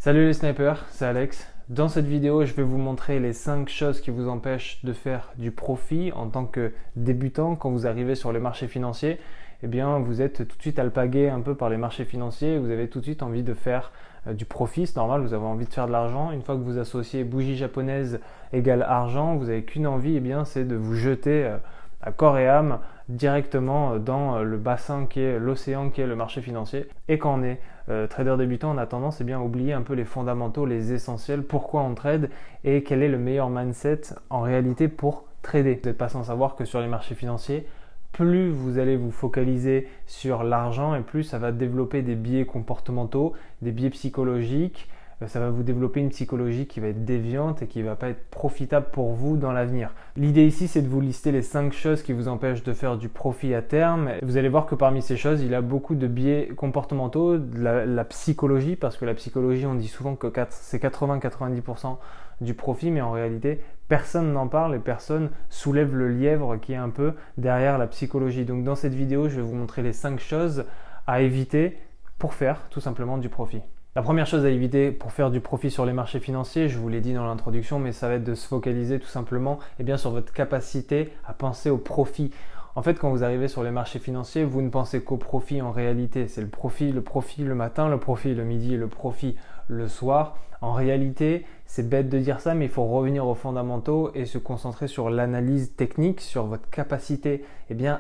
Salut les snipers, c'est Alex. Dans cette vidéo, je vais vous montrer les 5 choses qui vous empêchent de faire du profit en tant que débutant. Quand vous arrivez sur les marchés financiers, eh bien, vous êtes tout de suite alpagué un peu par les marchés financiers. Vous avez tout de suite envie de faire du profit, c'est normal, vous avez envie de faire de l'argent. Une fois que vous associez bougie japonaise égale argent, vous n'avez qu'une envie, eh bien, c'est de vous jeter à corps et âme directement dans le bassin qui est l'océan qui est le marché financier. Et quand on est trader débutant, on a tendance à oublier un peu les fondamentaux, les essentiels, pourquoi on trade et quel est le meilleur mindset en réalité pour trader. Vous n'êtes pas sans savoir que sur les marchés financiers, plus vous allez vous focaliser sur l'argent et plus ça va développer des biais comportementaux, des biais psychologiques. Ça va vous développer une psychologie qui va être déviante et qui ne va pas être profitable pour vous dans l'avenir. L'idée ici, c'est de vous lister les 5 choses qui vous empêchent de faire du profit à terme. Vous allez voir que parmi ces choses, il y a beaucoup de biais comportementaux, de la psychologie, parce que la psychologie, on dit souvent que c'est 80-90% du profit, mais en réalité, personne n'en parle et personne soulève le lièvre qui est un peu derrière la psychologie. Donc dans cette vidéo, je vais vous montrer les 5 choses à éviter pour faire tout simplement du profit. La première chose à éviter pour faire du profit sur les marchés financiers, je vous l'ai dit dans l'introduction, mais ça va être de se focaliser tout simplement sur votre capacité à penser au profit. En fait, quand vous arrivez sur les marchés financiers, vous ne pensez qu'au profit en réalité. C'est le profit le matin, le profit le midi et le profit le soir. En réalité, c'est bête de dire ça, mais il faut revenir aux fondamentaux et se concentrer sur l'analyse technique, sur votre capacité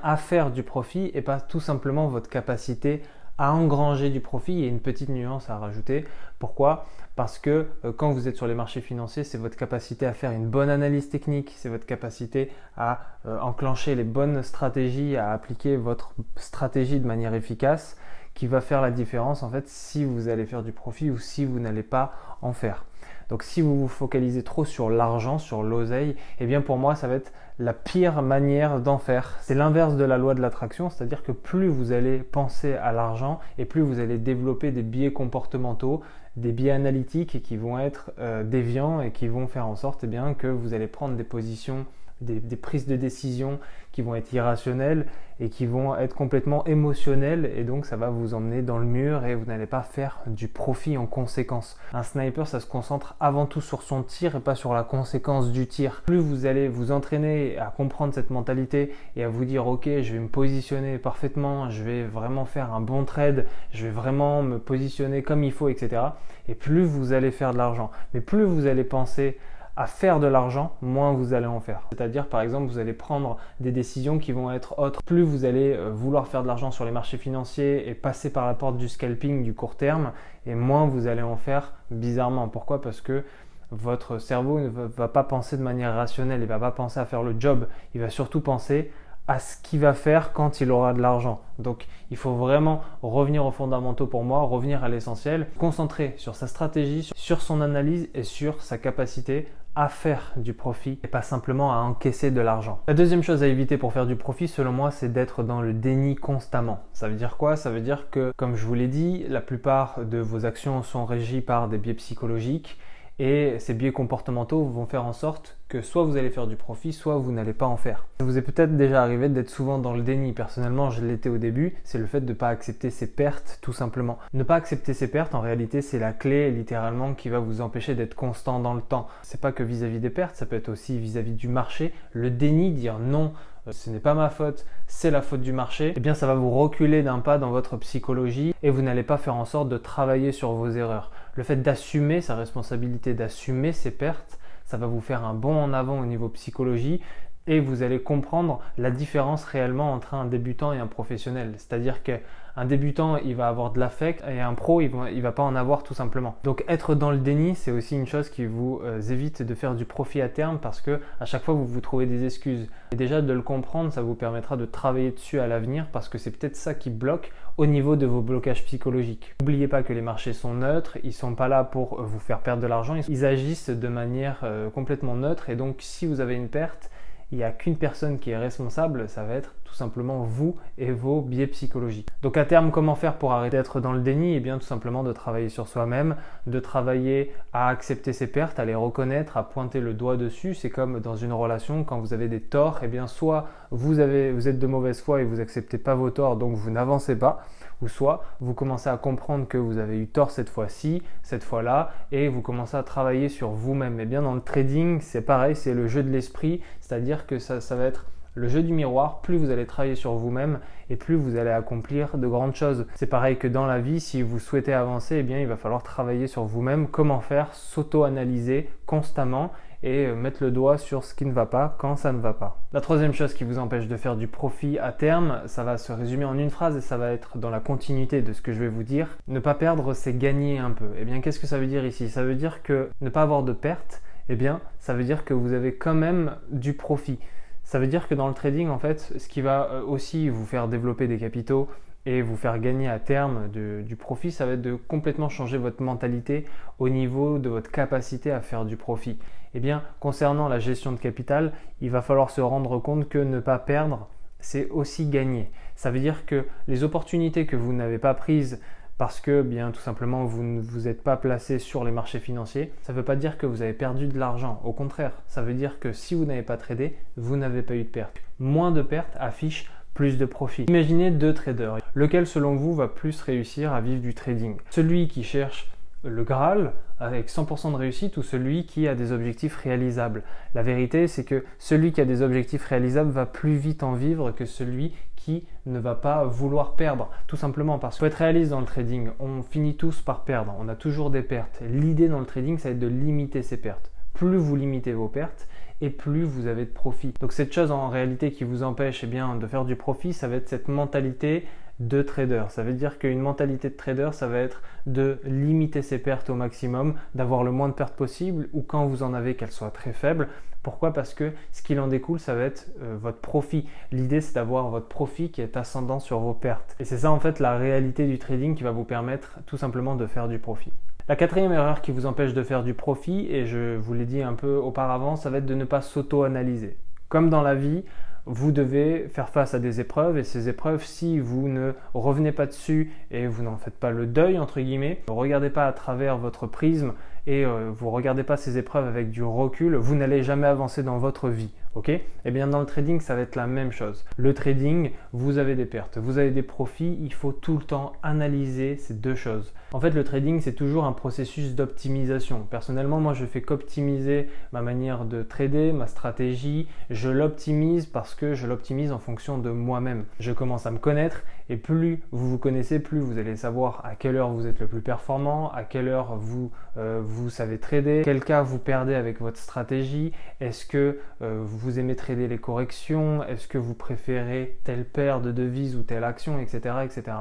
à faire du profit et pas tout simplement votre capacité à engranger du profit. Il y a une petite nuance à rajouter. Pourquoi ? Parce que quand vous êtes sur les marchés financiers, c'est votre capacité à faire une bonne analyse technique, c'est votre capacité à enclencher les bonnes stratégies, à appliquer votre stratégie de manière efficace qui va faire la différence en fait si vous allez faire du profit ou si vous n'allez pas en faire. Donc si vous vous focalisez trop sur l'argent, sur l'oseille, pour moi ça va être la pire manière d'en faire. C'est l'inverse de la loi de l'attraction, c'est-à-dire que plus vous allez penser à l'argent et plus vous allez développer des biais comportementaux, des biais analytiques qui vont être déviants et qui vont faire en sorte que vous allez prendre des positions, des prises de décision qui vont être irrationnelles et qui vont être complètement émotionnelles et donc ça va vous emmener dans le mur et vous n'allez pas faire du profit en conséquence. Un sniper, ça se concentre avant tout sur son tir et pas sur la conséquence du tir. Plus vous allez vous entraîner à comprendre cette mentalité et à vous dire ok, je vais me positionner parfaitement, je vais vraiment faire un bon trade, je vais vraiment me positionner comme il faut, etc. Et plus vous allez faire de l'argent. Mais plus vous allez penser à faire de l'argent, moins vous allez en faire. C'est-à-dire, par exemple, vous allez prendre des décisions qui vont être autres. Plus vous allez vouloir faire de l'argent sur les marchés financiers et passer par la porte du scalping du court terme, et moins vous allez en faire bizarrement. Pourquoi ? Parce que votre cerveau ne va pas penser de manière rationnelle, il ne va pas penser à faire le job, il va surtout penser à ce qu'il va faire quand il aura de l'argent. Donc il faut vraiment revenir aux fondamentaux pour moi, revenir à l'essentiel, concentrer sur sa stratégie, sur son analyse et sur sa capacité à faire du profit et pas simplement à encaisser de l'argent. La deuxième chose à éviter pour faire du profit, selon moi, c'est d'être dans le déni constamment. Ça veut dire quoi ? Ça veut dire que, comme je vous l'ai dit, la plupart de vos actions sont régies par des biais psychologiques et ces biais comportementaux vont faire en sorte que soit vous allez faire du profit, soit vous n'allez pas en faire. Ça vous est peut-être déjà arrivé d'être souvent dans le déni. Personnellement, je l'étais au début. C'est le fait de ne pas accepter ses pertes, tout simplement. Ne pas accepter ses pertes, en réalité, c'est la clé, littéralement, qui va vous empêcher d'être constant dans le temps. C'est pas que vis-à-vis des pertes, ça peut être aussi vis-à-vis du marché. Le déni, dire non, ce n'est pas ma faute, c'est la faute du marché, ça va vous reculer d'un pas dans votre psychologie et vous n'allez pas faire en sorte de travailler sur vos erreurs. Le fait d'assumer sa responsabilité, d'assumer ses pertes, ça va vous faire un bond en avant au niveau psychologie et vous allez comprendre la différence réellement entre un débutant et un professionnel. C'est-à-dire qu'un débutant, il va avoir de l'affect et un pro, il va pas en avoir tout simplement. Donc être dans le déni, c'est aussi une chose qui vous évite de faire du profit à terme parce que à chaque fois, vous trouvez des excuses. Et déjà, de le comprendre, ça vous permettra de travailler dessus à l'avenir parce que c'est peut-être ça qui bloque au niveau de vos blocages psychologiques. N'oubliez pas que les marchés sont neutres, ils sont pas là pour vous faire perdre de l'argent, ils agissent de manière complètement neutre et donc si vous avez une perte, il n'y a qu'une personne qui est responsable, ça va être tout simplement vous et vos biais psychologiques. Donc à terme, comment faire pour arrêter d'être dans le déni? Eh bien tout simplement de travailler sur soi-même, de travailler à accepter ses pertes, à les reconnaître, à pointer le doigt dessus. C'est comme dans une relation, quand vous avez des torts, eh bien soit vous êtes de mauvaise foi et vous n'acceptez pas vos torts, donc vous n'avancez pas, ou soit vous commencez à comprendre que vous avez eu tort cette fois-ci, cette fois-là, et vous commencez à travailler sur vous-même. Et bien dans le trading, c'est pareil, c'est le jeu de l'esprit, c'est-à-dire que ça va être le jeu du miroir. Plus vous allez travailler sur vous-même et plus vous allez accomplir de grandes choses. C'est pareil que dans la vie, si vous souhaitez avancer, eh bien il va falloir travailler sur vous-même, comment faire, s'auto-analyser constamment et mettre le doigt sur ce qui ne va pas quand ça ne va pas. La troisième chose qui vous empêche de faire du profit à terme, ça va se résumer en une phrase et ça va être dans la continuité de ce que je vais vous dire. Ne pas perdre, c'est gagner un peu. Eh bien, qu'est-ce que ça veut dire ici? Ça veut dire que ne pas avoir de perte, eh bien, ça veut dire que vous avez quand même du profit. Ça veut dire que dans le trading, en fait, ce qui va aussi vous faire développer des capitaux et vous faire gagner à terme du profit, ça va être de complètement changer votre mentalité au niveau de votre capacité à faire du profit. Eh bien, concernant la gestion de capital, il va falloir se rendre compte que ne pas perdre, c'est aussi gagner. Ça veut dire que les opportunités que vous n'avez pas prises parce que bien tout simplement vous ne vous êtes pas placé sur les marchés financiers, ça ne veut pas dire que vous avez perdu de l'argent. Au contraire, ça veut dire que si vous n'avez pas tradé, vous n'avez pas eu de perte. Moins de pertes affiche plus de profit. Imaginez deux traders. Lequel selon vous va plus réussir à vivre du trading? Celui qui cherche le Graal avec 100% de réussite ou celui qui a des objectifs réalisables? La vérité, c'est que celui qui a des objectifs réalisables va plus vite en vivre que celui qui ne va pas vouloir perdre, tout simplement parce qu'il faut être réaliste dans le trading. On finit tous par perdre, on a toujours des pertes. L'idée dans le trading, ça va être de limiter ces pertes. Plus vous limitez vos pertes, et plus vous avez de profit. Donc cette chose en réalité qui vous empêche bien, de faire du profit, ça va être cette mentalité de trader. Ça veut dire qu'une mentalité de trader, ça va être de limiter ses pertes au maximum, d'avoir le moins de pertes possible ou quand vous en avez, qu'elles soient très faibles. Pourquoi? Parce que ce qu'il en découle, ça va être votre profit. L'idée, c'est d'avoir votre profit qui est ascendant sur vos pertes. Et c'est ça en fait la réalité du trading qui va vous permettre tout simplement de faire du profit. La quatrième erreur qui vous empêche de faire du profit, et je vous l'ai dit un peu auparavant, ça va être de ne pas s'auto-analyser. Comme dans la vie, vous devez faire face à des épreuves et ces épreuves, si vous ne revenez pas dessus et vous n'en faites pas le deuil, entre guillemets, ne regardez pas à travers votre prisme et vous ne regardez pas ces épreuves avec du recul, vous n'allez jamais avancer dans votre vie. Ok? Eh bien dans le trading, ça va être la même chose. Le trading, vous avez des pertes, vous avez des profits, il faut tout le temps analyser ces deux choses. En fait, le trading, c'est toujours un processus d'optimisation. Personnellement, moi, je fais qu'optimiser ma manière de trader, ma stratégie. Je l'optimise parce que je l'optimise en fonction de moi-même. Je commence à me connaître et plus vous vous connaissez, plus vous allez savoir à quelle heure vous êtes le plus performant, à quelle heure vous savez trader, quel cas vous perdez avec votre stratégie, est-ce que vous aimez trader les corrections, est-ce que vous préférez telle paire de devises ou telle action, etc., etc.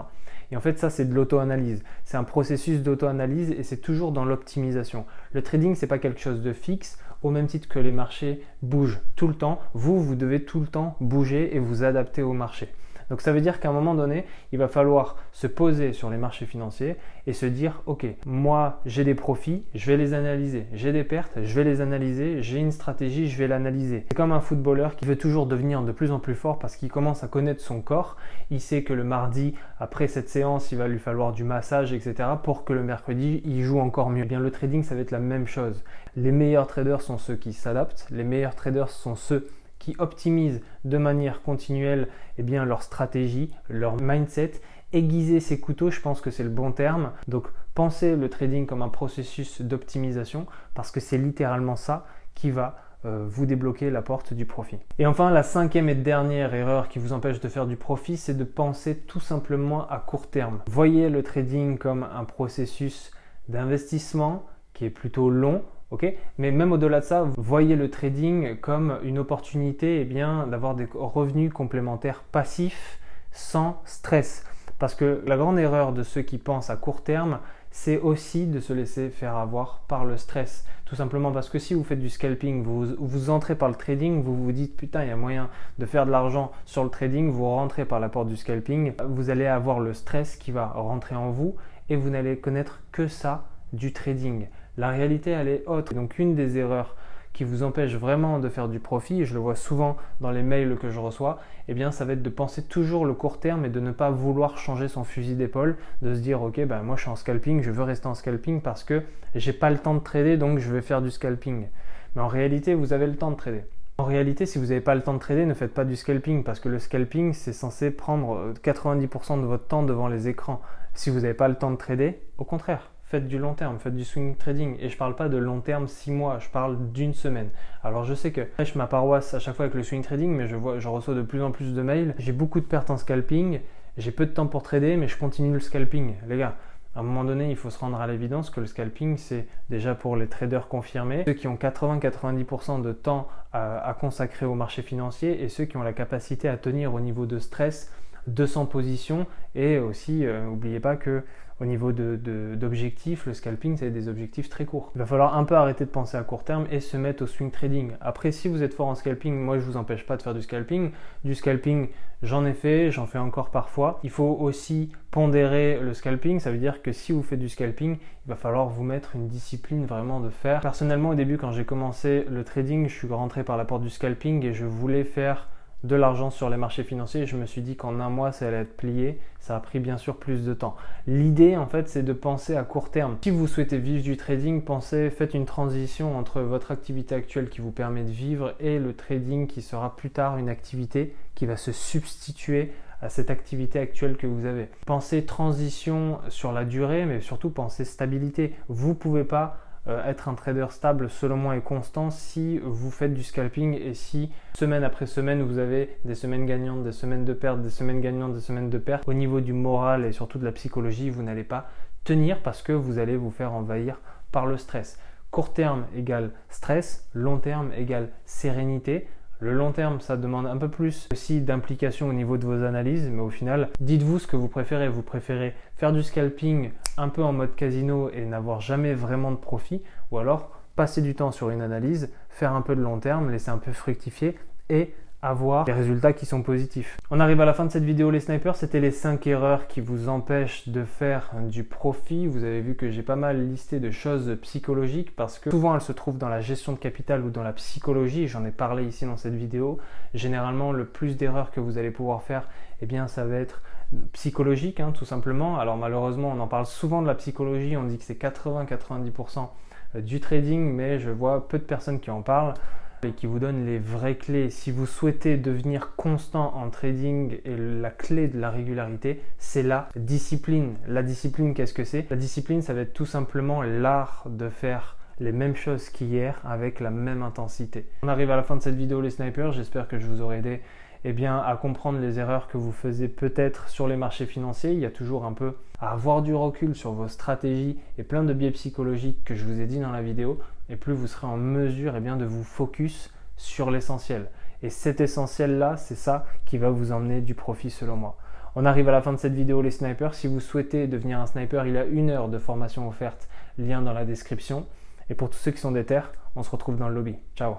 Et en fait, ça, c'est de l'auto-analyse. C'est un processus d'auto-analyse et c'est toujours dans l'optimisation. Le trading, c'est pas quelque chose de fixe, au même titre que les marchés bougent tout le temps. Vous devez tout le temps bouger et vous adapter au marché. Donc ça veut dire qu'à un moment donné, il va falloir se poser sur les marchés financiers et se dire « Ok, moi j'ai des profits, je vais les analyser. J'ai des pertes, je vais les analyser. J'ai une stratégie, je vais l'analyser. » C'est comme un footballeur qui veut toujours devenir de plus en plus fort parce qu'il commence à connaître son corps. Il sait que le mardi, après cette séance, il va lui falloir du massage, etc. pour que le mercredi, il joue encore mieux. Eh bien, le trading, ça va être la même chose. Les meilleurs traders sont ceux qui s'adaptent. Les meilleurs traders sont ceux qui optimisent de manière continuelle leur stratégie, leur mindset. Aiguiser ses couteaux, je pense que c'est le bon terme. Donc pensez le trading comme un processus d'optimisation parce que c'est littéralement ça qui va vous débloquer la porte du profit. Et enfin, la cinquième et dernière erreur qui vous empêche de faire du profit, c'est de penser tout simplement à court terme. Voyez le trading comme un processus d'investissement qui est plutôt long. Okay, mais même au-delà de ça, voyez le trading comme une opportunité d'avoir des revenus complémentaires passifs sans stress. Parce que la grande erreur de ceux qui pensent à court terme, c'est aussi de se laisser faire avoir par le stress. Tout simplement parce que si vous faites du scalping, vous entrez par le trading, vous vous dites putain il y a moyen de faire de l'argent sur le trading, vous rentrez par la porte du scalping, vous allez avoir le stress qui va rentrer en vous et vous n'allez connaître que ça du trading. La réalité, elle est autre. Donc, une des erreurs qui vous empêche vraiment de faire du profit, et je le vois souvent dans les mails que je reçois, eh bien ça va être de penser toujours le court terme et de ne pas vouloir changer son fusil d'épaule, de se dire ok, ben moi je suis en scalping, je veux rester en scalping parce que j'ai pas le temps de trader, donc je vais faire du scalping. Mais en réalité, vous avez le temps de trader. En réalité, si vous n'avez pas le temps de trader, ne faites pas du scalping parce que le scalping, c'est censé prendre 90% de votre temps devant les écrans. Si vous n'avez pas le temps de trader, au contraire, faites du long terme, faites du swing trading. Et je ne parle pas de long terme 6 mois, je parle d'une semaine. Alors je sais que je prêche ma paroisse à chaque fois avec le swing trading, mais je reçois de plus en plus de mails. J'ai beaucoup de pertes en scalping, j'ai peu de temps pour trader, mais je continue le scalping. Les gars, à un moment donné, il faut se rendre à l'évidence que le scalping, c'est déjà pour les traders confirmés, ceux qui ont 80-90% de temps à consacrer au marché financier et ceux qui ont la capacité à tenir au niveau de stress 200 positions. Et aussi, n'oubliez pas que au niveau d'objectifs, le scalping, c'est des objectifs très courts. Il va falloir un peu arrêter de penser à court terme et se mettre au swing trading. Après, si vous êtes fort en scalping, moi, je ne vous empêche pas de faire du scalping. Du scalping, j'en ai fait, j'en fais encore parfois. Il faut aussi pondérer le scalping. Ça veut dire que si vous faites du scalping, il va falloir vous mettre une discipline vraiment de faire. Personnellement, au début, quand j'ai commencé le trading, je suis rentré par la porte du scalping et je voulais faire de l'argent sur les marchés financiers. Je me suis dit qu'en un mois, ça allait être plié. Ça a pris bien sûr plus de temps. L'idée, en fait, c'est de penser à court terme. Si vous souhaitez vivre du trading, faites une transition entre votre activité actuelle qui vous permet de vivre et le trading qui sera plus tard une activité qui va se substituer à cette activité actuelle que vous avez. Pensez transition sur la durée, mais surtout pensez stabilité. Vous ne pouvez pas être un trader stable selon moi et constant si vous faites du scalping et si semaine après semaine vous avez des semaines gagnantes, des semaines de pertes, des semaines gagnantes, des semaines de pertes. Au niveau du moral et surtout de la psychologie, vous n'allez pas tenir parce que vous allez vous faire envahir par le stress. Court terme égale stress, long terme égale sérénité. Le long terme, ça demande un peu plus aussi d'implication au niveau de vos analyses, mais au final, dites-vous ce que vous préférez. Vous préférez faire du scalping un peu en mode casino et n'avoir jamais vraiment de profit, ou alors passer du temps sur une analyse, faire un peu de long terme, laisser un peu fructifier et avoir des résultats qui sont positifs. On arrive à la fin de cette vidéo les snipers, c'était les 5 erreurs qui vous empêchent de faire du profit. Vous avez vu que j'ai pas mal listé de choses psychologiques parce que souvent elles se trouvent dans la gestion de capital ou dans la psychologie. J'en ai parlé ici dans cette vidéo. Généralement, le plus d'erreurs que vous allez pouvoir faire, eh bien ça va être psychologique tout simplement. Alors malheureusement, on en parle souvent de la psychologie, on dit que c'est 80-90% du trading, mais je vois peu de personnes qui en parlent et qui vous donnent les vraies clés. Si vous souhaitez devenir constant en trading, et la clé de la régularité, c'est la discipline. La discipline, qu'est-ce que c'est? La discipline, ça va être tout simplement l'art de faire les mêmes choses qu'hier avec la même intensité. On arrive à la fin de cette vidéo les snipers, j'espère que je vous aurai aidé à comprendre les erreurs que vous faisiez peut-être sur les marchés financiers. Il y a toujours un peu à avoir du recul sur vos stratégies et plein de biais psychologiques que je vous ai dit dans la vidéo. Et plus vous serez en mesure de vous focus sur l'essentiel. Et cet essentiel-là, c'est ça qui va vous emmener du profit selon moi. On arrive à la fin de cette vidéo les snipers. Si vous souhaitez devenir un sniper, il y a 1 heure de formation offerte, lien dans la description. Et pour tous ceux qui sont déter, on se retrouve dans le lobby. Ciao!